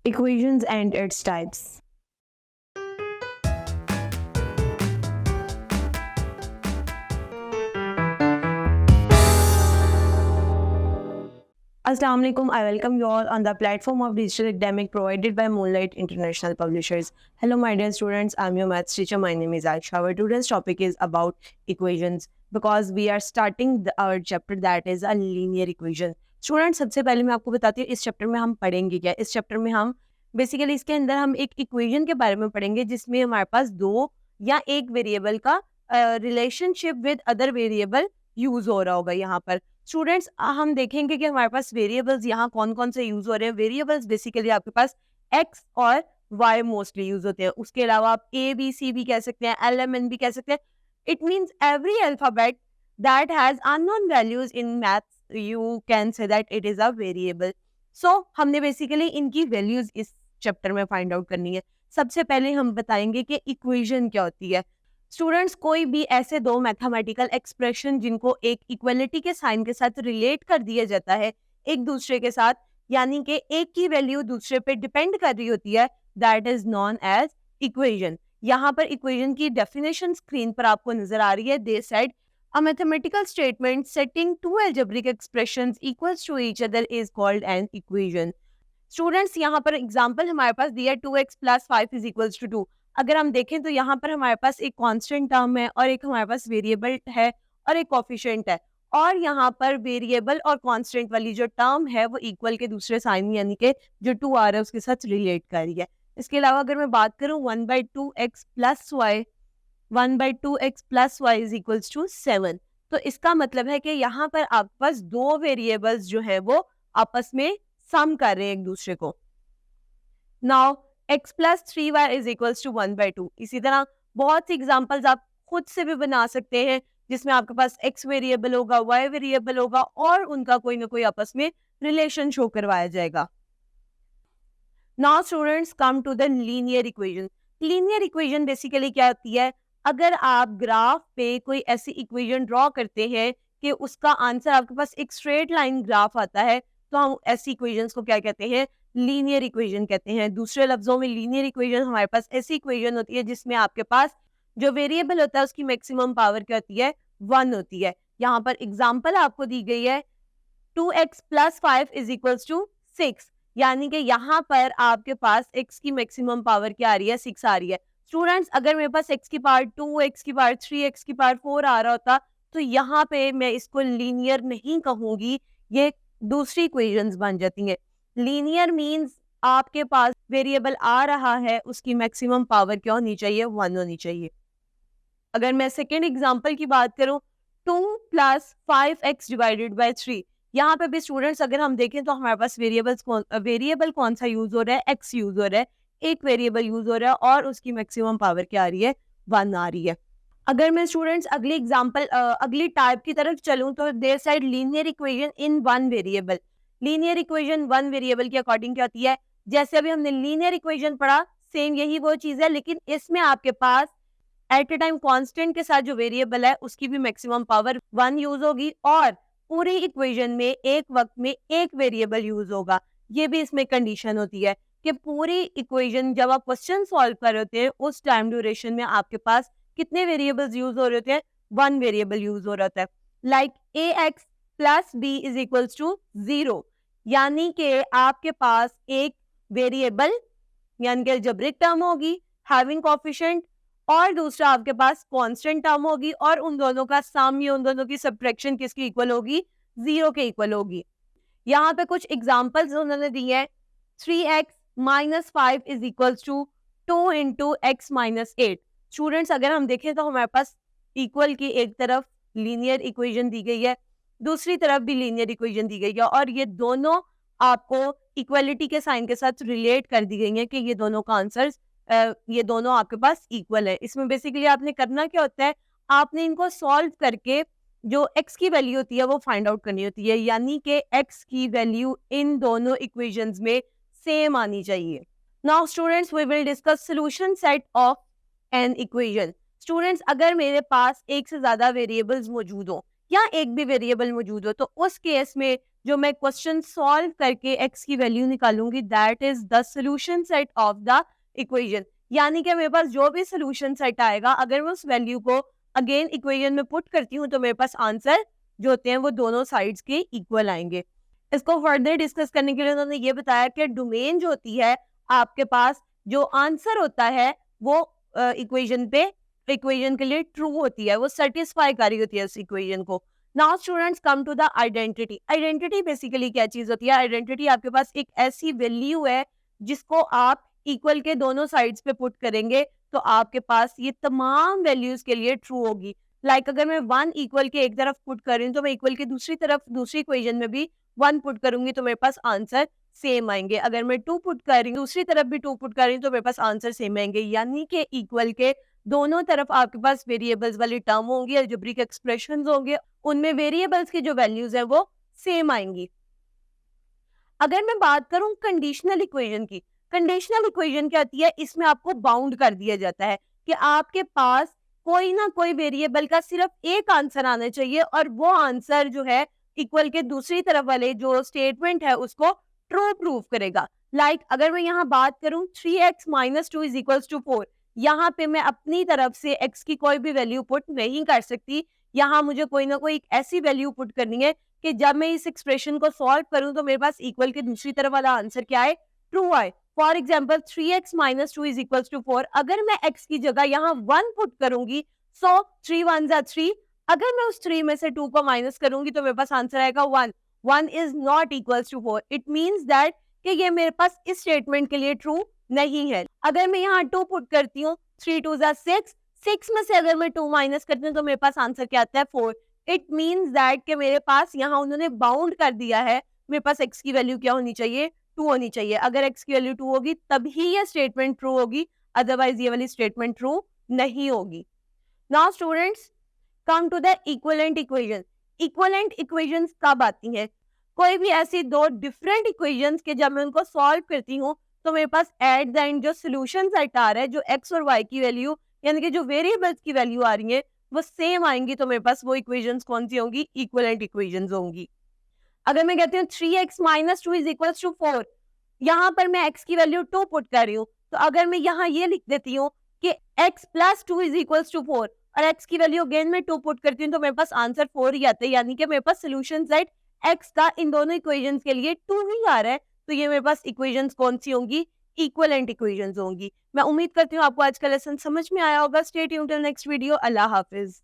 Equations and its types. Assalamu alaikum. I welcome you all on the platform of Digital Academic provided by Moonlight International Publishers. Hello, my dear students. I'm your maths teacher. My name is Aisha. Our today's topic is about equations because we are starting our chapter that is a linear equation. Student सबसे पहले मैं आपको बताती हूँ इस chapter में हम पढ़ेंगे क्या. इस चैप्टर में हम बेसिकली इसके अंदर हम एक इक्वेशन के बारे में पढ़ेंगे जिसमें हमारे पास दो या एक वेरिएबल का relationship with other variable use हो रहा होगा. यहाँ पर स्टूडेंट्स हम देखेंगे कि हमारे पास वेरिएबल्स यहाँ कौन कौन से यूज हो रहे हैं. वेरिएबल्स बेसिकली आपके पास एक्स और वाई मोस्टली यूज होते हैं. उसके अलावा आप ए बी सी भी कह सकते हैं, एल एम एन भी कह सकते हैं. It means every alphabet that has unknown values in maths you can say that it is a variable. So हमने बेसिकली इनकी वैल्यूज इस चैप्टर में फाइंड आउट करनी है. सबसे पहले हम बताएंगे कि इक्वेशन क्या होती है. स्टूडेंट्स कोई भी ऐसे दो मैथमेटिकल एक्सप्रेशन जिनको एक इक्वलिटी के साइन के साथ रिलेट कर दिया जाता है एक दूसरे के साथ, यानी कि एक की वैल्यू दूसरे पे डिपेंड कर रही होती है, that is known as equation. यहाँ पर इक्वेशन की डेफिनेशन स्क्रीन पर आपको नजर आ रही है. They said a mathematical statement setting two algebraic expressions equals to each other is called an equation. Students यहाँ पर एग्जांपल हमारे पास दिया है 2x + 5 is equals to 2. अगर हम देखें तो यहाँ पर हमारे पास एक कांस्टेंट टर्म है और एक हमारे पास वेरिएबल है और एक कोफिशिएंट है, और यहाँ पर वेरिएबल और कांस्टेंट वाली जो टर्म है वो इक्वल के दूसरे साइन यानी कि जो 2 आ रहा है उसके साथ रिलेट कर रही है. इसके अलावा अगर मैं बात करूँ 1/2x + y 1/2x + y is equals to 7, तो इसका मतलब है कि यहाँ पर आपके पास दो वेरिएबल्स जो है वो आपस में सम कर रहे हैं एक दूसरे को. Now x + 3y is equals to 1/2. इसी तरह बहुत सी एग्जांपल्स आप खुद से भी बना सकते हैं जिसमें आपके पास x वेरिएबल होगा, y वेरिएबल होगा और उनका कोई ना कोई आपस में रिलेशन शो करवाया जाएगा. Now students come to the linear equation. Linear equation basically क्या होती है? अगर आप ग्राफ पे कोई ऐसी इक्वेशन ड्रॉ करते हैं कि उसका आंसर आपके पास एक स्ट्रेट लाइन ग्राफ आता है, तो हम ऐसी इक्वेशंस को क्या कहते हैं? लीनियर इक्वेशन कहते हैं. दूसरे लफ्जों में लीनियर इक्वेशन हमारे पास ऐसी इक्वेशन होती है जिसमें आपके पास जो वेरिएबल होता है उसकी मैक्सिमम पावर क्या होती है? 1 होती है. यहाँ पर एग्जाम्पल आपको दी गई है 2x + 5 is equals to 6, यानी कि यहाँ पर आपके पास x की मैक्सिमम पावर क्या आ रही है? 6 आ रही है. स्टूडेंट्स अगर मेरे पास x की पावर 2, x की पावर 3, x की पावर 4 आ रहा होता तो यहाँ पे मैं इसको लीनियर नहीं कहूंगी, ये दूसरी इक्वेशंस बन जाती हैं. लीनियर मींस आपके पास वेरिएबल आ रहा है उसकी मैक्सिमम पावर क्या होनी चाहिए? 1 होनी चाहिए. अगर मैं सेकेंड एग्जाम्पल की बात करूं 2 + 5x / 3, यहाँ पे भी स्टूडेंट्स अगर हम देखें तो हमारे पास वेरिएबल कौन सा यूज हो रहा है? x यूज हो रहा है. एक वेरिएबल यूज हो रहा है और उसकी मैक्सिमम पावर क्या आ रही है? 1 आ रही है. अगर मैं स्टूडेंट्स अगली एग्जांपल अगली टाइप की तरफ चलूं तो their side linear equation in one variable. Linear equation one variable के अकॉर्डिंग क्या होती है? जैसे अभी हमने लीनियर इक्वेशन पढ़ा, सेम यही वो चीज है, लेकिन इसमें आपके पास एट ए टाइम कांस्टेंट के साथ जो वेरिएबल है उसकी भी मैक्सिमम पावर 1 यूज होगी और पूरी इक्वेशन में एक वक्त में एक वेरिएबल यूज होगा. ये भी इसमें कंडीशन होती है कि पूरी इक्वेशन जब आप क्वेश्चन सॉल्व कर रहे होते हैं उस टाइम ड्यूरेशन में आपके पास कितने वेरिएबल्स यूज हो रहे होते हैं? 1 वेरिएबल यूज हो रहा होता है. Like ax + b is equals to 0, यानी कि आपके पास एक वेरिएबल यानी कि अलजेब्रिक टर्म होगी हैविंग कोएफिशिएंट और दूसरा आपके पास कांस्टेंट टर्म होगी और उन दोनों का सम या उन दोनों की सब्ट्रैक्शन किसके इक्वल होगी? 0 के इक्वल होगी. यहाँ पे कुछ एग्जांपल्स उन्होंने दिए हैं. 3x - 5 is equals to 2 × x - 8. Students अगर हम देखें तो हमारे पास इक्वल की एक तरफ लीनियर इक्वेशन दी गई है, दूसरी तरफ भी लीनियर इक्वेशन दी गई है और ये दोनों आपको इक्वलिटी के साइन के साथ रिलेट कर दी गई है कि ये दोनों का आंसर ये दोनों आपके पास इक्वल है. इसमें बेसिकली आपने करना क्या होता है? आपने इनको सॉल्व करके जो x की वैल्यू होती है वो फाइंड आउट करनी होती है, यानी कि x की वैल्यू इन दोनों इक्वेशंस में सेम आनी चाहिए. Now students we will discuss solution set of an equation. Students अगर मेरे पास एक से ज्यादा वेरिएबल्स मौजूद हो या एक भी वेरिएबल मौजूद हो तो उस केस में जो मैं क्वेश्चन सॉल्व करके एक्स की वैल्यू निकालूंगी that is the solution set of the equation. यानी कि मेरे पास जो भी सोल्यूशन सेट आएगा अगर मैं उस वैल्यू को अगेन इक्वेशन में पुट करती हूँ तो मेरे पास आंसर जो होते हैं वो दोनों साइड्स के इक्वल आएंगे। इसको फर्दर डिस्कस करने के लिए उन्होंने ये बताया कि डोमेन जो होती है आपके पास जो आंसर होता है वो इक्वेशन के लिए ट्रू होती है, वो सेटिस्फाई कर रही होती है उस इक्वेशन को। Now students come to the identity. Identity basically क्या चीज होती है? आइडेंटिटी आपके पास एक ऐसी वैल्यू है जिसको आप इक्वल के दोनों साइड्स पे पुट करेंगे तो आपके पास ये तमाम वैल्यूज के लिए ट्रू होगी। लाइक अगर मैं 1 इक्वल के एक तरफ पुट कर रही हूँ तो मैं इक्वल के दूसरी तरफ दूसरी इक्वेशन में भी 1 पुट करूंगी तो मेरे पास आंसर सेम आएंगे। अगर मैं 2 पुट कर रही हूँ दूसरी तरफ भी 2 पुट कर रही हूँ तो मेरे पास आंसर सेम आएंगे। यानी कि इक्वल के दोनों तरफ आपके पास वेरिएबल्स वाली टर्म होंगी, अलजेब्रिक एक्सप्रेशंस होंगे, उनमें वेरिएबल्स की जो वैल्यूज है वो सेम आएंगी। अगर मैं बात करूं कंडीशनल इक्वेशन की, कंडीशनल इक्वेशन क्या होती है? इसमें आपको बाउंड कर दिया जाता है कि आपके पास कोई ना कोई वेरिएबल का सिर्फ एक आंसर आना चाहिए और वो आंसर जो है इक्वल के दूसरी तरफ वाले जो स्टेटमेंट है उसको ट्रू प्रूव करेगा। लाइक अगर मैं यहाँ बात करूं 3x - 2 = 4, यहाँ पे मैं अपनी तरफ से x की कोई भी वैल्यू पुट नहीं कर सकती। यहाँ मुझे कोई ना कोई ऐसी वैल्यू पुट करनी है कि जब मैं इस एक्सप्रेशन को सॉल्व करूं तो मेरे पास इक्वल के दूसरी तरफ वाला आंसर क्या है? ट्रू आए। फॉर एग्जाम्पल 3x - 2 = 4, अगर मैं x की जगह यहाँ 1 पुट करूंगी सो 3 1 = 3, अगर मैं उस 3 में से 2 को माइनस करूंगी तो मेरे पास आंसर आएगा 1। 1 is not equal to 4। It means that कि ये मेरे पास इस स्टेटमेंट के लिए ट्रू नहीं है। अगर मैं यहाँ 2 पुट करती हूँ 3 2 = 6, 6 में से अगर मैं 2 माइनस करती हूँ तो मेरे पास आंसर क्या आता है? 4। इट मीन्स दैट कि मेरे पास यहाँ उन्होंने बाउंड कर दिया है, मेरे पास x की वैल्यू क्या होनी चाहिए? 2 होनी चाहिए। अगर x की वैल्यू 2 होगी तभी ये स्टेटमेंट ट्रू होगी, अदरवाइज ये वाली स्टेटमेंट ट्रू नहीं होगी। Now students come to the equivalent equation. Equivalent equations कब आती हैं? कोई भी ऐसी दो डिफरेंट इक्वेशंस के जब मैं उनको सॉल्व करती हूँ तो मेरे पास एट द एंड जो सोल्यूशन सेट आ रहा है, जो x और y की वैल्यू यानी कि जो वेरिएबल्स की वैल्यू आ रही है वो सेम आएंगी तो मेरे पास वो इक्वेशंस कौन सी होंगी? इक्विवेलेंट इक्वेशंस होंगी। अगर मैं कहती हूँ 3x - 2 = 4, यहाँ पर मैं x की वैल्यू 2 पुट कर रही हूँ तो अगर मैं यहाँ ये लिख देती हूँ कि x + 2 = 4 और x की वैल्यू अगेन मैं 2 पुट करती हूँ तो मेरे पास आंसर 4 ही आता है। यानी कि मेरे पास सोल्यूशन सेट x का इन दोनों इक्वेशंस के लिए 2 ही आ रहा है तो ये मेरे पास इक्वेशंस कौन सी होंगी? इक्विवेलेंट इक्वेशंस होंगी। मैं उम्मीद करती हूँ आपको आज का लेसन समझ में आया होगा। Stay tuned till next video. अल्लाह हाफिज।